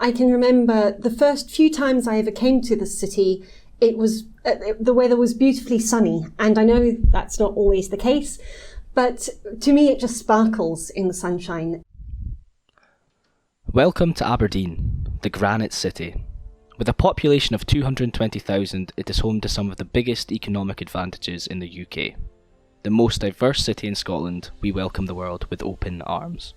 I can remember the first few times I ever came to the city, it was the weather was beautifully sunny, and I know that's not always the case, but to me it just sparkles in the sunshine. Welcome to Aberdeen, the Granite City. With a population of 220,000, it is home to some of the biggest economic advantages in the UK. The most diverse city in Scotland, we welcome the world with open arms.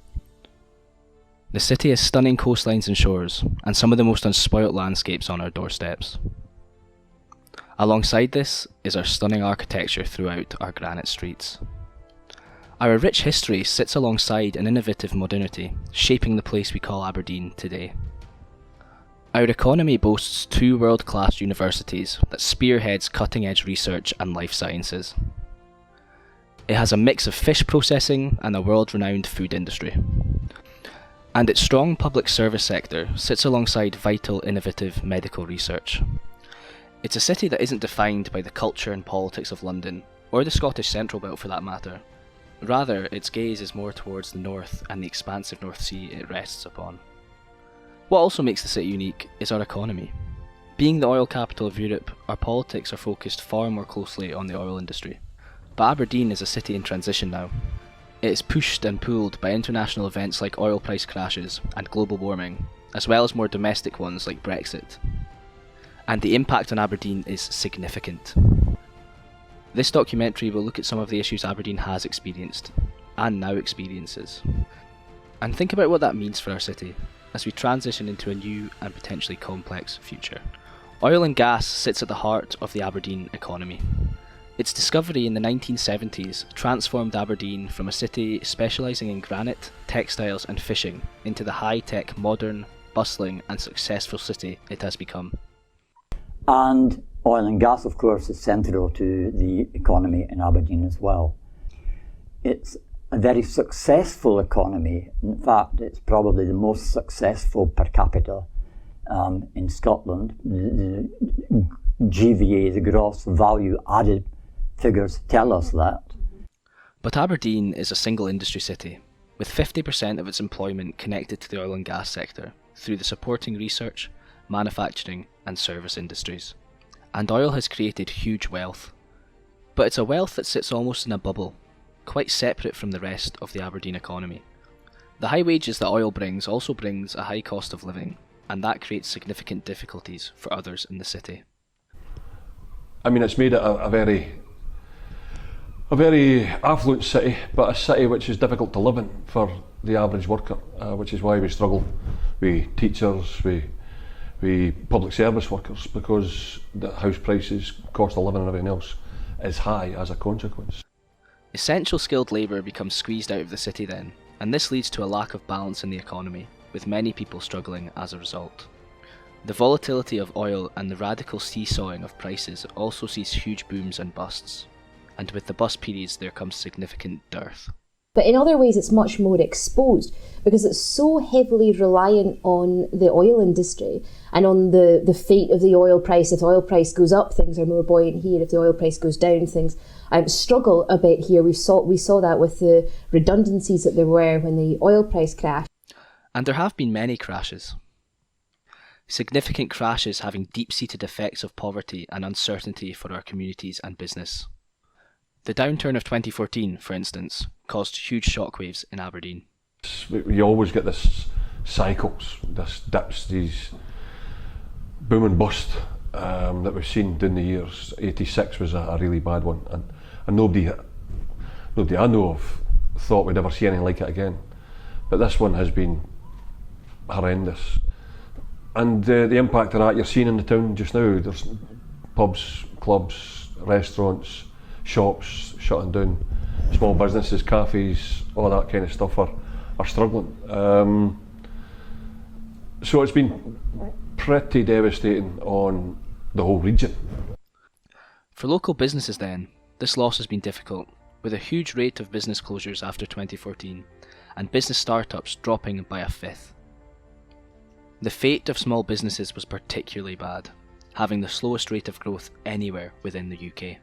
The city has stunning coastlines and shores, and some of the most unspoilt landscapes on our doorsteps. Alongside this is our stunning architecture throughout our granite streets. Our rich history sits alongside an innovative modernity, shaping the place we call Aberdeen today. Our economy boasts 2 world-class universities that spearheads cutting-edge research and life sciences. It has a mix of fish processing and a world-renowned food industry. And its strong public service sector sits alongside vital, innovative medical research. It's a city that isn't defined by the culture and politics of London, or the Scottish Central Belt for that matter. Rather, its gaze is more towards the north and the expansive North Sea it rests upon. What also makes the city unique is our economy. Being the oil capital of Europe, our politics are focused far more closely on the oil industry. But Aberdeen is a city in transition now. It is pushed and pulled by international events like oil price crashes and global warming, as well as more domestic ones like Brexit. And the impact on Aberdeen is significant. This documentary will look at some of the issues Aberdeen has experienced, and now experiences, and think about what that means for our city, as we transition into a new and potentially complex future. Oil and gas sits at the heart of the Aberdeen economy. Its discovery in the 1970s transformed Aberdeen from a city specialising in granite, textiles and fishing into the high-tech, modern, bustling and successful city it has become. And oil and gas, of course, is central to the economy in Aberdeen as well. It's a very successful economy. In fact, it's probably the most successful per capita in Scotland. The GVA, the gross value added figures tell us that. But Aberdeen is a single industry city, with 50% of its employment connected to the oil and gas sector through the supporting research, manufacturing and service industries. And oil has created huge wealth. But it's a wealth that sits almost in a bubble, quite separate from the rest of the Aberdeen economy. The high wages that oil brings also brings a high cost of living, and that creates significant difficulties for others in the city. I mean, it's made it a very affluent city, but a city which is difficult to live in for the average worker, which is why we struggle with teachers, with public service workers, because the house prices, cost of living and everything else is high as a consequence. Essential skilled labour becomes squeezed out of the city then, and this leads to a lack of balance in the economy, with many people struggling as a result. The volatility of oil and the radical seesawing of prices also sees huge booms and busts, and with the bust periods there comes significant dearth. But in other ways it's much more exposed because it's so heavily reliant on the oil industry and on the fate of the oil price. If the oil price goes up, things are more buoyant here. If the oil price goes down, things struggle a bit here. We saw that with the redundancies that there were when the oil price crashed. And there have been many crashes. Significant crashes having deep-seated effects of poverty and uncertainty for our communities and business. The downturn of 2014, for instance, caused huge shockwaves in Aberdeen. You always get this cycles, this dips, these boom and bust that we've seen down the years. 86 was a really bad one, and nobody I know of thought we'd ever see anything like it again. But this one has been horrendous. And the impact of that you're seeing in the town just now. There's pubs, clubs, restaurants, shops shutting down, small businesses, cafes, all that kind of stuff are struggling. So it's been pretty devastating on the whole region. For local businesses then, this loss has been difficult, with a huge rate of business closures after 2014, and business startups dropping by a fifth. The fate of small businesses was particularly bad, having the slowest rate of growth anywhere within the UK.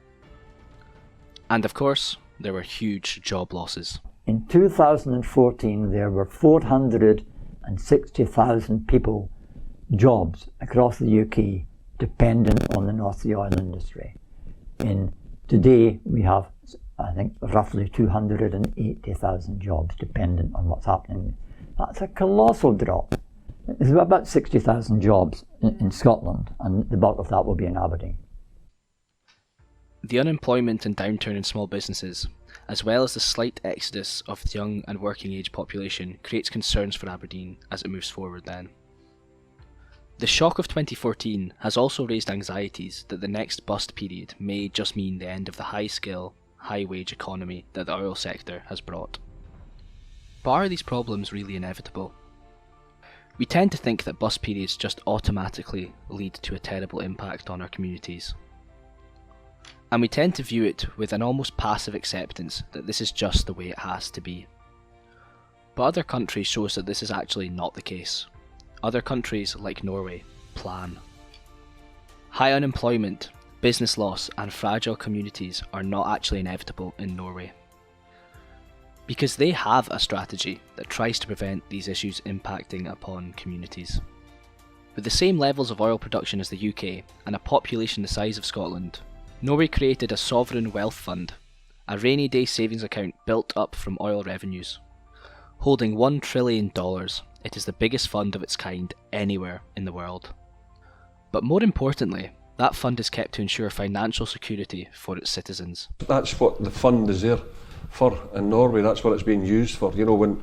And of course, there were huge job losses. In 2014, there were 460,000 people jobs across the UK dependent on the North Sea oil industry. Today we have, I think, roughly 280,000 jobs dependent on what's happening. That's a colossal drop. There's about 60,000 jobs in Scotland, and the bulk of that will be in Aberdeen. The unemployment and downturn in small businesses, as well as the slight exodus of the young and working age population, creates concerns for Aberdeen as it moves forward then. The shock of 2014 has also raised anxieties that the next bust period may just mean the end of the high-skill, high-wage economy that the oil sector has brought. But are these problems really inevitable? We tend to think that bust periods just automatically lead to a terrible impact on our communities. And we tend to view it with an almost passive acceptance that this is just the way it has to be. But other countries show us that this is actually not the case. Other countries, like Norway, plan. High unemployment, business loss, and fragile communities are not actually inevitable in Norway, because they have a strategy that tries to prevent these issues impacting upon communities. With the same levels of oil production as the UK and a population the size of Scotland, Norway created a sovereign wealth fund, a rainy day savings account built up from oil revenues. Holding $1 trillion, it is the biggest fund of its kind anywhere in the world. But more importantly, that fund is kept to ensure financial security for its citizens. That's what the fund is there for in Norway. That's what it's being used for. You know, when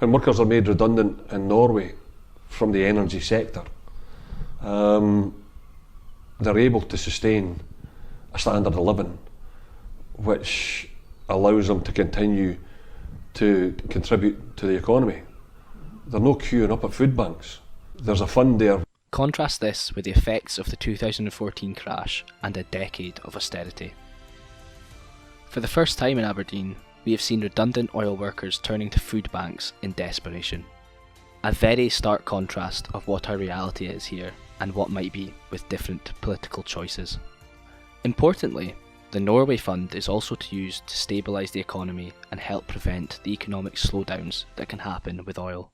workers are made redundant in Norway from the energy sector, they're able to sustain a standard of living which allows them to continue to contribute to the economy. They're no queuing up at food banks. There's a fund there. Contrast this with the effects of the 2014 crash and a decade of austerity. For the first time in Aberdeen, we have seen redundant oil workers turning to food banks in desperation. A very stark contrast of what our reality is here and what might be with different political choices. Importantly, the Norway Fund is also to use to stabilise the economy and help prevent the economic slowdowns that can happen with oil.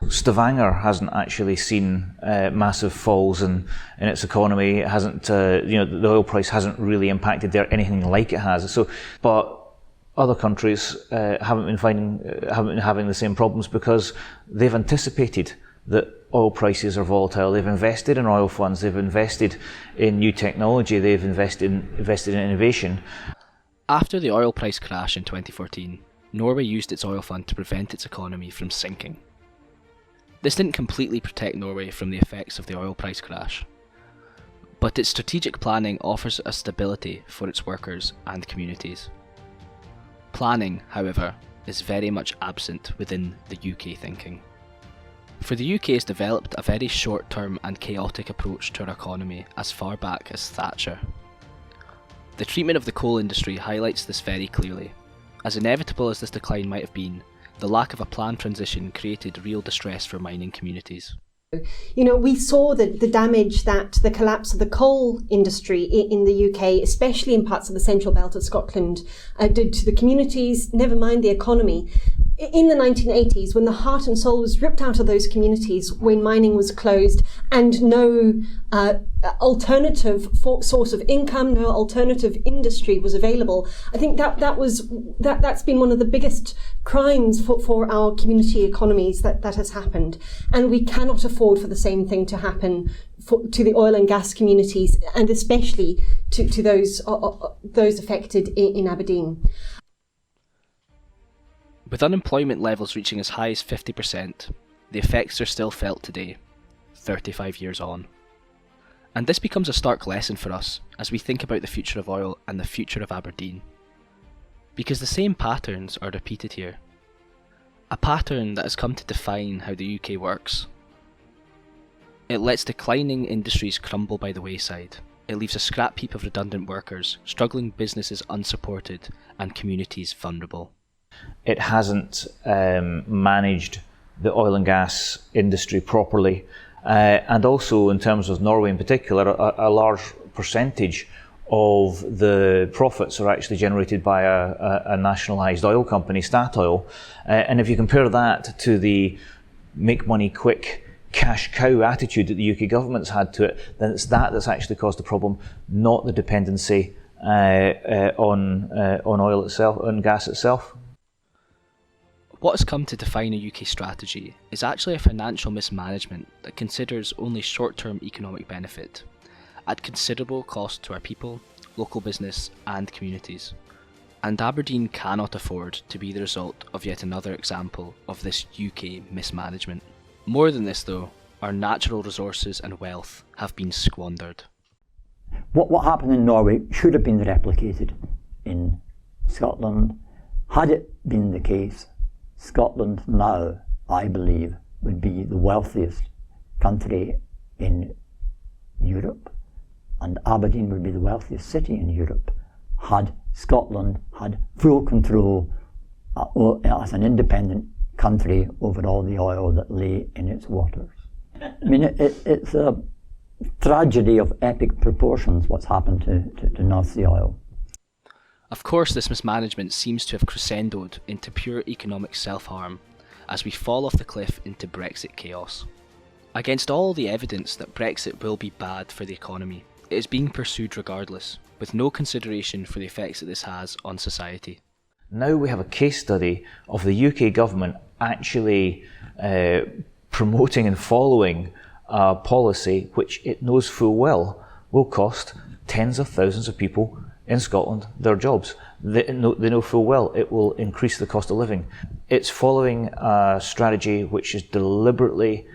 Stavanger hasn't actually seen massive falls in its economy. It hasn't, the oil price hasn't really impacted there anything like it has. But other countries haven't been having the same problems because they've anticipated that oil prices are volatile. They've invested in oil funds. They've invested in new technology. They've invested in innovation. After the oil price crash in 2014, Norway used its oil fund to prevent its economy from sinking. This didn't completely protect Norway from the effects of the oil price crash, but its strategic planning offers a stability for its workers and communities. Planning, however, is very much absent within the UK thinking. For the UK has developed a very short-term and chaotic approach to our economy as far back as Thatcher. The treatment of the coal industry highlights this very clearly. As inevitable as this decline might have been, the lack of a planned transition created real distress for mining communities. You know, we saw the damage that the collapse of the coal industry in the UK, especially in parts of the central belt of Scotland, did to the communities, never mind the economy. In the 1980s, when the heart and soul was ripped out of those communities, when mining was closed and no alternative source of income, no alternative industry was available, I think that's been one of the biggest crimes for our community economies that has happened. And we cannot afford for the same thing to happen to the oil and gas communities, and especially to those affected in Aberdeen. With unemployment levels reaching as high as 50%, the effects are still felt today, 35 years on. And this becomes a stark lesson for us as we think about the future of oil and the future of Aberdeen. Because the same patterns are repeated here. A pattern that has come to define how the UK works. It lets declining industries crumble by the wayside. It leaves a scrap heap of redundant workers, struggling businesses unsupported, and communities vulnerable. It hasn't managed the oil and gas industry properly, and also in terms of Norway in particular, a large percentage of the profits are actually generated by a nationalised oil company, Statoil, and if you compare that to the make money quick cash cow attitude that the UK government's had to it, then it's that that's actually caused the problem, not the dependency on oil itself, on gas itself. What has come to define a UK strategy is actually a financial mismanagement that considers only short-term economic benefit, at considerable cost to our people, local business and communities. And Aberdeen cannot afford to be the result of yet another example of this UK mismanagement. More than this though, our natural resources and wealth have been squandered. What happened in Norway should have been replicated in Scotland. Had it been the case, Scotland now, I believe, would be the wealthiest country in Europe, and Aberdeen would be the wealthiest city in Europe, had Scotland had full control as an independent country over all the oil that lay in its waters. I mean, it's a tragedy of epic proportions what's happened to North Sea oil. Of course, this mismanagement seems to have crescendoed into pure economic self-harm as we fall off the cliff into Brexit chaos. Against all the evidence that Brexit will be bad for the economy, it is being pursued regardless, with no consideration for the effects that this has on society. Now we have a case study of the UK government actually promoting and following a policy which it knows full well will cost tens of thousands of people in Scotland their jobs. They know full well it will increase the cost of living. It's following a strategy which is deliberately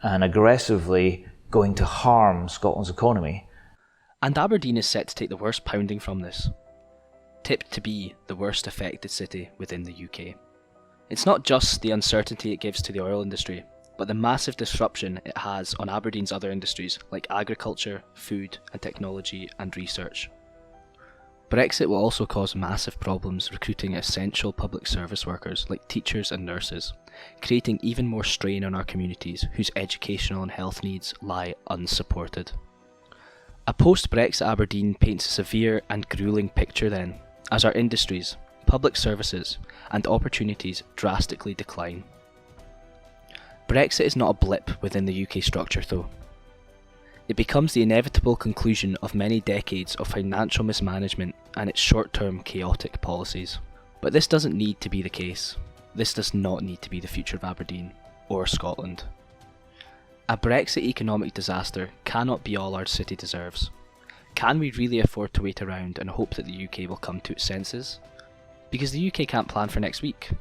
and aggressively going to harm Scotland's economy. And Aberdeen is set to take the worst pounding from this, tipped to be the worst affected city within the UK. It's not just the uncertainty it gives to the oil industry, but the massive disruption it has on Aberdeen's other industries like agriculture, food and technology and research. Brexit will also cause massive problems recruiting essential public service workers like teachers and nurses, creating even more strain on our communities whose educational and health needs lie unsupported. A post-Brexit Aberdeen paints a severe and gruelling picture then, as our industries, public services and opportunities drastically decline. Brexit is not a blip within the UK structure though. It becomes the inevitable conclusion of many decades of financial mismanagement and its short-term chaotic policies. But this doesn't need to be the case. This does not need to be the future of Aberdeen or Scotland. A Brexit economic disaster cannot be all our city deserves. Can we really afford to wait around and hope that the UK will come to its senses? Because the UK can't plan for next week,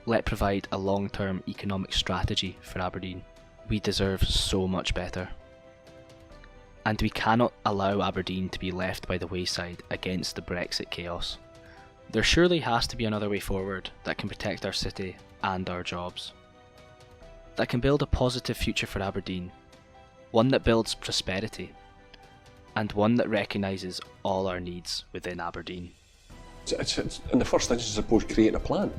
let provide a long-term economic strategy for Aberdeen. We deserve so much better. And we cannot allow Aberdeen to be left by the wayside against the Brexit chaos. There surely has to be another way forward that can protect our city and our jobs. That can build a positive future for Aberdeen, one that builds prosperity, and one that recognises all our needs within Aberdeen. It's in the first instance, I suppose, creating a plan.